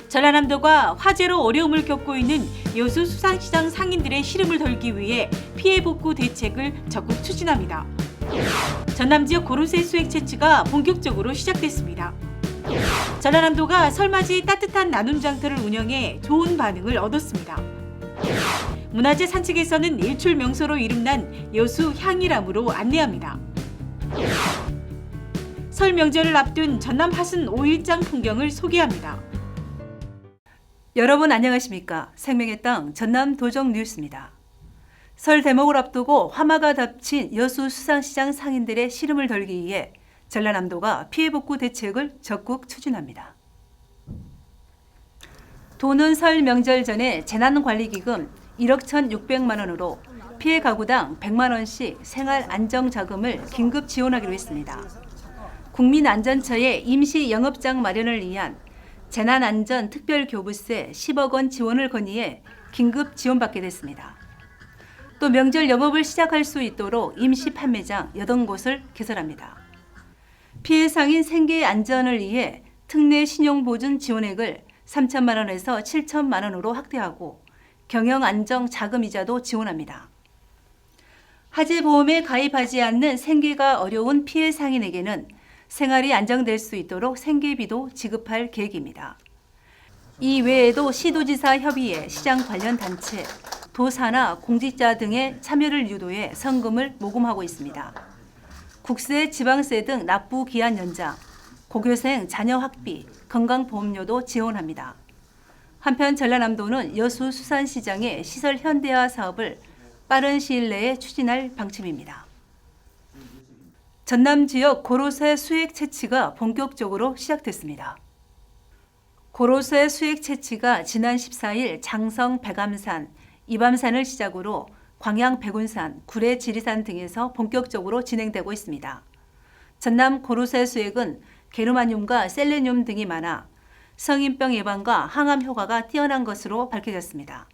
전라남도가 화재로 어려움을 겪고 있는 여수 수산시장 상인들의 시름을 덜기 위해 피해 복구 대책을 적극 추진합니다. 전남 지역 고로쇠 수액 채취가 본격적으로 시작됐습니다. 전라남도가 설맞이 따뜻한 나눔 장터를 운영해 좋은 반응을 얻었습니다. 문화재 산책에서는 일출 명소로 이름난 여수 향일암으로 안내합니다. 설 명절을 앞둔 전남 화순 5일장 풍경을 소개합니다. 여러분 안녕하십니까? 생명의 땅 전남 도정 뉴스입니다. 설 대목을 앞두고 화마가 덮친 여수 수산시장 상인들의 시름을 덜기 위해 전라남도가 피해 복구 대책을 적극 추진합니다. 도는 설 명절 전에 재난관리기금 1억 1,600만 원으로 피해 가구당 100만 원씩 생활 안정 자금을 긴급 지원하기로 했습니다. 국민안전처의 임시 영업장 마련을 위한 재난안전특별교부세 10억 원 지원을 건의해 긴급 지원받게 됐습니다. 또 명절 영업을 시작할 수 있도록 임시 판매장 8곳을 개설합니다. 피해 상인 생계 안전을 위해 특례 신용보증 지원액을 3천만 원에서 7천만 원으로 확대하고 경영안정 자금이자도 지원합니다. 화재보험에 가입하지 않는 생계가 어려운 피해 상인에게는 생활이 안정될 수 있도록 생계비도 지급할 계획입니다. 이 외에도 시도지사 협의회, 시장 관련 단체, 도사나 공직자 등의 참여를 유도해 성금을 모금하고 있습니다. 국세, 지방세 등 납부 기한 연장, 고교생 자녀 학비, 건강보험료도 지원합니다. 한편 전라남도는 여수 수산시장의 시설 현대화 사업을 빠른 시일 내에 추진할 방침입니다. 전남 지역 고로쇠 수액 채취가 본격적으로 시작됐습니다. 고로쇠 수액 채취가 지난 14일 장성 백암산, 이밤산을 시작으로 광양 백운산, 구례 지리산 등에서 본격적으로 진행되고 있습니다. 전남 고로쇠 수액은 게르마늄과 셀레늄 등이 많아 성인병 예방과 항암 효과가 뛰어난 것으로 밝혀졌습니다.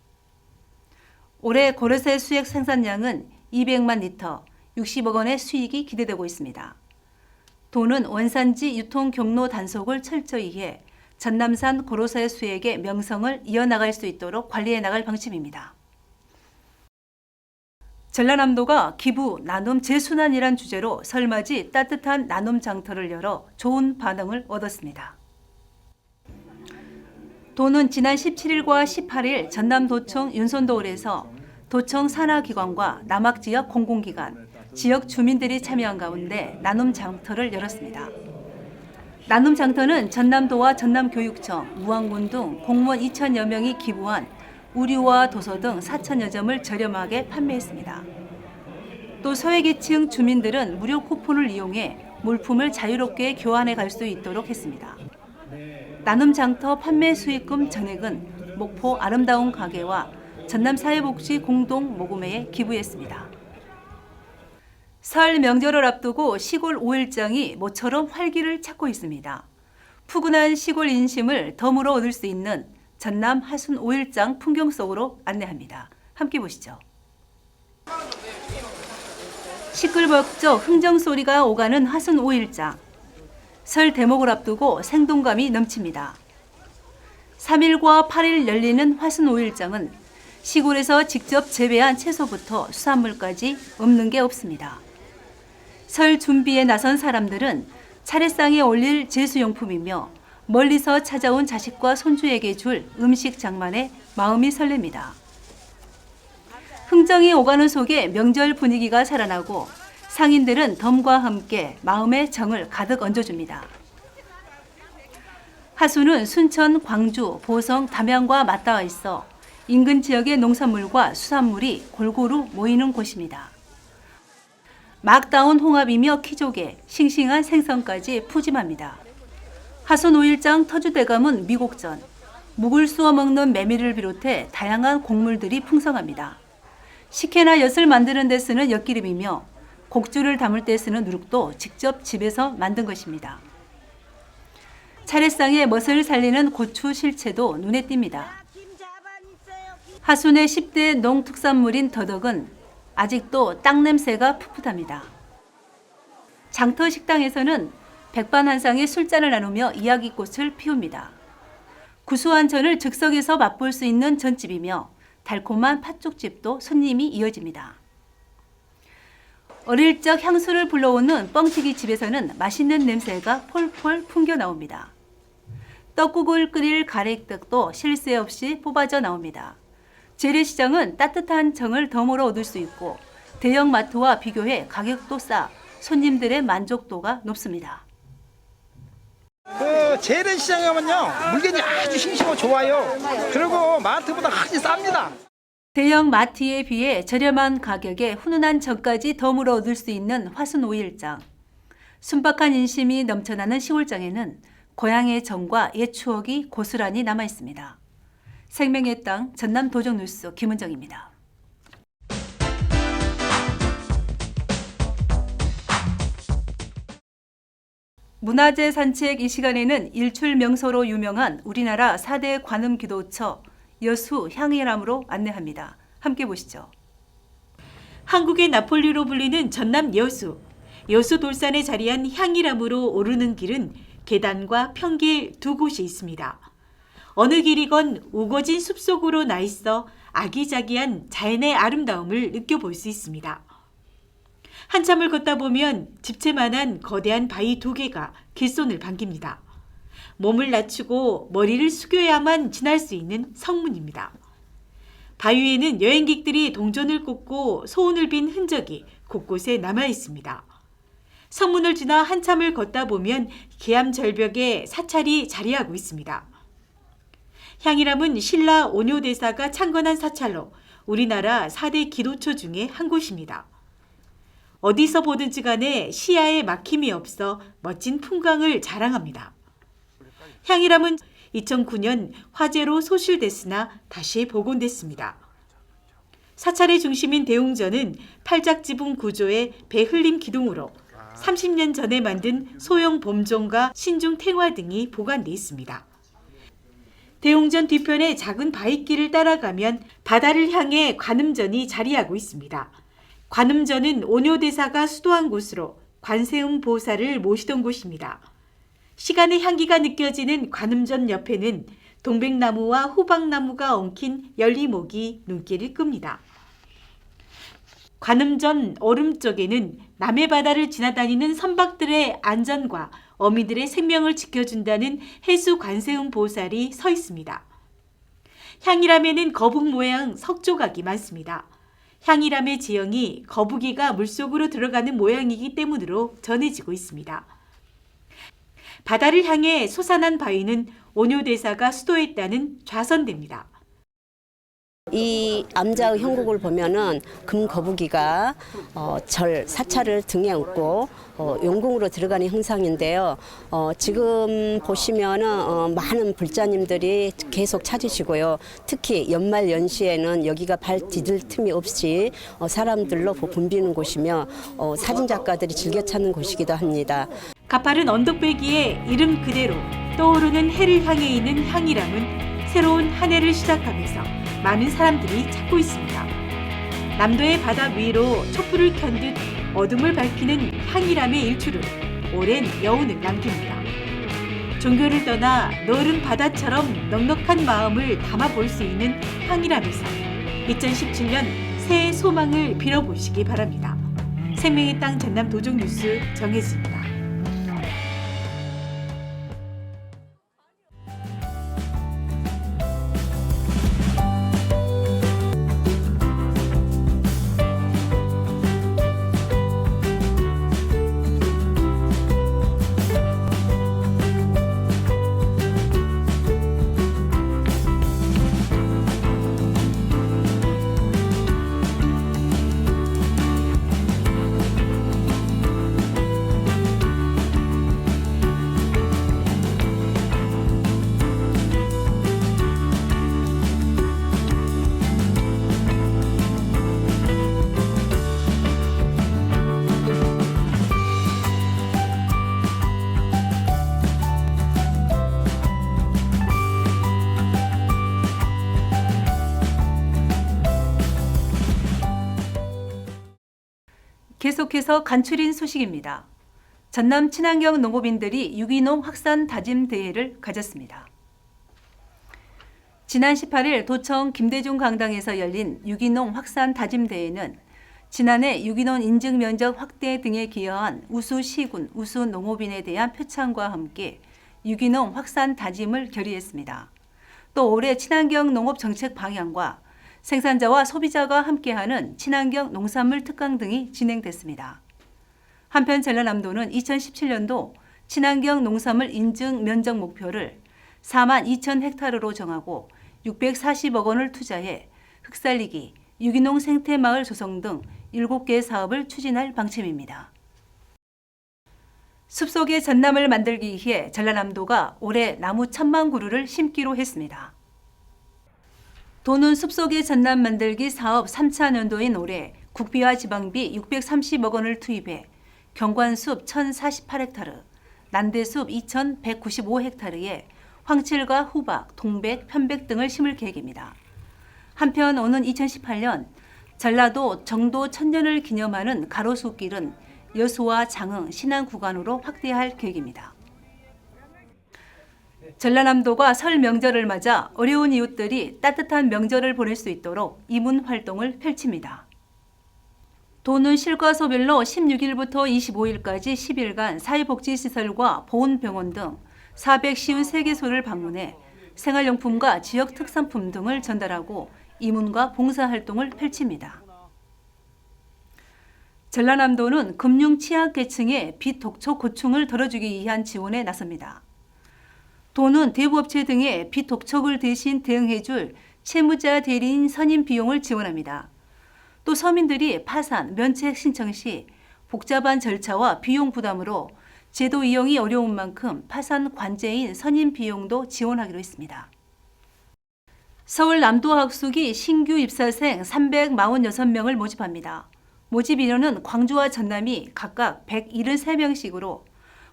올해 고로쇠 수액 생산량은 200만 리터, 60억 원의 수익이 기대되고 있습니다. 도는 원산지 유통 경로 단속을 철저히 해 전남산 고로쇠 수액의 명성을 이어나갈 수 있도록 관리해 나갈 방침입니다. 전라남도가 기부, 나눔, 재순환이란 주제로 설맞이 따뜻한 나눔 장터를 열어 좋은 반응을 얻었습니다. 도는 지난 17일과 18일 전남도청 윤선도홀에서 도청 산하기관과 남학지역 공공기관, 지역 주민들이 참여한 가운데 나눔 장터를 열었습니다. 나눔 장터는 전남도와 전남교육청, 무안군 등 공무원 2천여 명이 기부한 우류와 도서 등 4천여 점을 저렴하게 판매했습니다. 또 소외계층 주민들은 무료 쿠폰을 이용해 물품을 자유롭게 교환해 갈 수 있도록 했습니다. 나눔 장터 판매 수익금 전액은 목포 아름다운 가게와 전남사회복지 공동 모금회에 기부했습니다. 설 명절을 앞두고 시골 5일장이 모처럼 활기를 찾고 있습니다. 푸근한 시골 인심을 덤으로 얻을 수 있는 전남 화순 5일장 풍경 속으로 안내합니다. 함께 보시죠. 시끌벅적 흥정소리가 오가는 화순 5일장. 설 대목을 앞두고 생동감이 넘칩니다. 3일과 8일 열리는 화순 5일장은 시골에서 직접 재배한 채소부터 수산물까지 없는 게 없습니다. 설 준비에 나선 사람들은 차례상에 올릴 제수용품이며 멀리서 찾아온 자식과 손주에게 줄 음식 장만에 마음이 설렙니다. 흥정이 오가는 속에 명절 분위기가 살아나고 상인들은 덤과 함께 마음의 정을 가득 얹어줍니다. 하수는 순천, 광주, 보성, 담양과 맞닿아 있어 인근 지역의 농산물과 수산물이 골고루 모이는 곳입니다. 막 따온 홍합이며 키조개, 싱싱한 생선까지 푸짐합니다. 화순 5일장 터주대감은 미곡전, 묵을 쑤어 먹는 메밀을 비롯해 다양한 곡물들이 풍성합니다. 식혜나 엿을 만드는 데 쓰는 엿기름이며 곡주를 담을 때 쓰는 누룩도 직접 집에서 만든 것입니다. 차례상에 멋을 살리는 고추 실체도 눈에 띕니다. 하순의 10대 농특산물인 더덕은 아직도 땅 냄새가 풋풋합니다. 장터 식당에서는 백반 한 쌍의 술잔을 나누며 이야기꽃을 피웁니다. 구수한 전을 즉석에서 맛볼 수 있는 전집이며 달콤한 팥죽집도 손님이 이어집니다. 어릴 적 향수를 불러오는 뻥튀기 집에서는 맛있는 냄새가 폴폴 풍겨 나옵니다. 떡국을 끓일 가래떡도 쉴 새 없이 뽑아져 나옵니다. 재래시장은 따뜻한 정을 덤으로 얻을 수 있고 대형 마트와 비교해 가격도 싸 손님들의 만족도가 높습니다. 재래시장에 가면요 물건이 아주 싱싱하고 좋아요. 그리고 마트보다 훨씬 쌉니다. 대형 마트에 비해 저렴한 가격에 훈훈한 정까지 덤으로 얻을 수 있는 화순 5일장. 순박한 인심이 넘쳐나는 시골장에는 고향의 정과 옛 추억이 고스란히 남아 있습니다. 생명의 땅 전남 도정뉴스 김은정입니다. 문화재 산책 이 시간에는 일출 명소로 유명한 우리나라 4대 관음 기도처 여수 향일암으로 안내합니다. 함께 보시죠. 한국의 나폴리로 불리는 전남 여수. 여수 돌산에 자리한 향일암으로 오르는 길은 계단과 평길 두 곳이 있습니다. 어느 길이건 우거진 숲속으로 나 있어 아기자기한 자연의 아름다움을 느껴볼 수 있습니다. 한참을 걷다 보면 집채만한 거대한 바위 두 개가 길손을 반깁니다. 몸을 낮추고 머리를 숙여야만 지날 수 있는 성문입니다. 바위에는 여행객들이 동전을 꽂고 소원을 빈 흔적이 곳곳에 남아 있습니다. 성문을 지나 한참을 걷다 보면 계암 절벽에 사찰이 자리하고 있습니다. 향일암은 신라 온효대사가 창건한 사찰로 우리나라 4대 기도처 중에 한 곳입니다. 어디서 보든지 간에 시야에 막힘이 없어 멋진 풍광을 자랑합니다. 향일암은 2009년 화재로 소실됐으나 다시 복원됐습니다. 사찰의 중심인 대웅전은 팔작지붕 구조의 배흘림 기둥으로 30년 전에 만든 소형 범종과 신중 탱화 등이 보관돼 있습니다. 대웅전 뒤편의 작은 바위길을 따라가면 바다를 향해 관음전이 자리하고 있습니다. 관음전은 온효대사가 수도한 곳으로 관세음 보살을 모시던 곳입니다. 시간의 향기가 느껴지는 관음전 옆에는 동백나무와 호박나무가 엉킨 열리목이 눈길을 끕니다. 관음전 오름쪽에는 남해바다를 지나다니는 선박들의 안전과 어민들의 생명을 지켜준다는 해수 관세음 보살이 서 있습니다. 향일암에는 거북 모양 석조각이 많습니다. 향일암의 지형이 거북이가 물속으로 들어가는 모양이기 때문으로 전해지고 있습니다. 바다를 향해 솟아난 바위는 온효대사가 수도했다는 좌선됩니다. 이 암자의 형국을 보면은 금거북이가 사찰을 등에 업고 용궁으로 들어가는 형상인데요. 지금 보시면은 많은 불자님들이 계속 찾으시고요. 특히 연말 연시에는 여기가 발 디딜 틈이 없이 사람들로 붐비는 곳이며 사진 작가들이 즐겨 찾는 곳이기도 합니다. 가파른 언덕배기에 이름 그대로 떠오르는 해를 향해 있는 향일암은 새로운 한 해를 시작하면서 많은 사람들이 찾고 있습니다. 남도의 바다 위로 촛불을 켠 듯 어둠을 밝히는 향일암의 일출은 오랜 여운을 남깁니다. 종교를 떠나 너른 바다처럼 넉넉한 마음을 담아볼 수 있는 향일암에서 2017년 새해 소망을 빌어보시기 바랍니다. 생명의 땅 전남 도정뉴스 정혜지입니다. 계속해서 간추린 소식입니다. 전남 친환경 농업인들이 유기농 확산 다짐 대회를 가졌습니다. 지난 18일 도청 김대중 강당에서 열린 유기농 확산 다짐 대회는 지난해 유기농 인증 면적 확대 등에 기여한 우수 시군, 우수 농업인에 대한 표창과 함께 유기농 확산 다짐을 결의했습니다. 또 올해 친환경 농업 정책 방향과 생산자와 소비자가 함께하는 친환경 농산물 특강 등이 진행됐습니다. 한편 전라남도는 2017년도 친환경 농산물 인증 면적 목표를 4만 2천 헥타르로 정하고 640억 원을 투자해 흙살리기, 유기농 생태마을 조성 등 7개 사업을 추진할 방침입니다. 숲속의 전남을 만들기 위해 전라남도가 올해 나무 1,000만 그루를 심기로 했습니다. 도는 숲속의 전남 만들기 사업 3차 년도인 올해 국비와 지방비 630억 원을 투입해 경관숲 1,048헥타르, 난대숲 2,195헥타르에 황칠과 후박, 동백, 편백 등을 심을 계획입니다. 한편 오는 2018년 전라도 정도 1000년을 기념하는 가로수길은 여수와 장흥, 신안 구간으로 확대할 계획입니다. 전라남도가 설 명절을 맞아 어려운 이웃들이 따뜻한 명절을 보낼 수 있도록 이문 활동을 펼칩니다. 도는 실과소별로 16일부터 25일까지 10일간 사회복지시설과 보훈병원 등 453개소를 방문해 생활용품과 지역 특산품 등을 전달하고 이문과 봉사활동을 펼칩니다. 전라남도는 금융 취약계층의 빚 독촉 고충을 덜어주기 위한 지원에 나섭니다. 도는 대부업체 등의 빚 독촉을 대신 대응해줄 채무자 대리인 선임 비용을 지원합니다. 또 서민들이 파산, 면책 신청 시 복잡한 절차와 비용 부담으로 제도 이용이 어려운 만큼 파산 관제인 선임 비용도 지원하기로 했습니다. 서울 남도학숙이 신규 입사생 346명을 모집합니다. 모집 인원은 광주와 전남이 각각 173명씩으로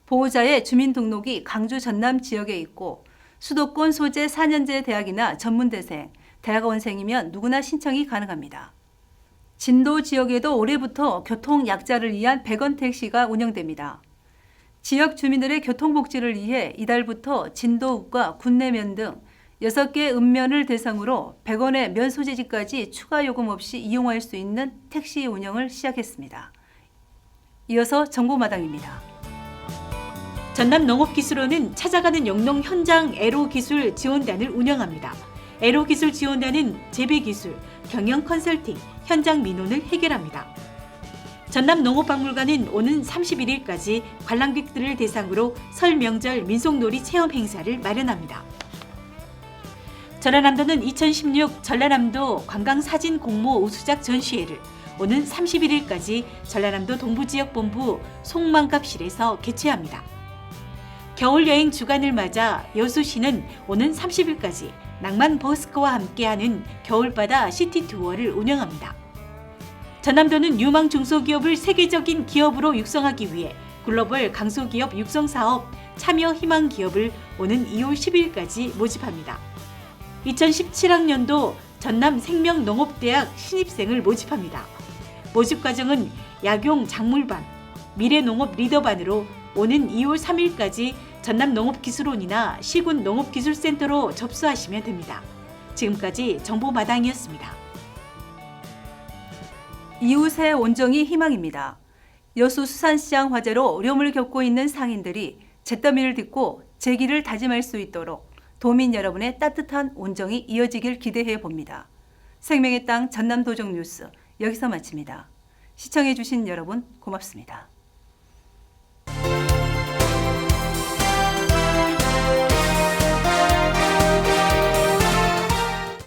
보호자의 주민등록이 강주 전남 지역에 있고 수도권 소재 4년제 대학이나 전문대생, 대학원생이면 누구나 신청이 가능합니다. 진도 지역에도 올해부터 교통약자를 위한 100원 택시가 운영됩니다. 지역 주민들의 교통복지를 위해 이달부터 진도읍과 군내면 등 6개 읍면을 대상으로 100원의 면 소재지까지 추가 요금 없이 이용할 수 있는 택시 운영을 시작했습니다. 이어서 정보마당입니다. 전남농업기술원은 찾아가는 영농 현장 애로기술 지원단을 운영합니다. 애로기술 지원단은 재배기술, 경영 컨설팅, 현장 민원을 해결합니다. 전남농업박물관은 오는 31일까지 관람객들을 대상으로 설 명절 민속놀이 체험 행사를 마련합니다. 전라남도는 2016 전라남도 관광사진 공모 우수작 전시회를 오는 31일까지 전라남도 동부지역본부 송만갑실에서 개최합니다. 겨울여행 주간을 맞아 여수시는 오는 30일까지 낭만 버스커와 함께하는 겨울바다 시티 투어를 운영합니다. 전남도는 유망 중소기업을 세계적인 기업으로 육성하기 위해 글로벌 강소기업 육성사업 참여 희망 기업을 오는 2월 10일까지 모집합니다. 2017학년도 전남 생명농업대학 신입생을 모집합니다. 모집 과정은 약용 작물반, 미래농업 리더반으로 오는 2월 3일까지 전남농업기술원이나 시군 농업기술센터로 접수하시면 됩니다. 지금까지 정보마당이었습니다. 이웃의 온정이 희망입니다. 여수 수산시장 화재로 어려움을 겪고 있는 상인들이 잿더미를 딛고 재기를 다짐할 수 있도록 도민 여러분의 따뜻한 온정이 이어지길 기대해 봅니다. 생명의 땅 전남도정 뉴스 여기서 마칩니다. 시청해 주신 여러분 고맙습니다.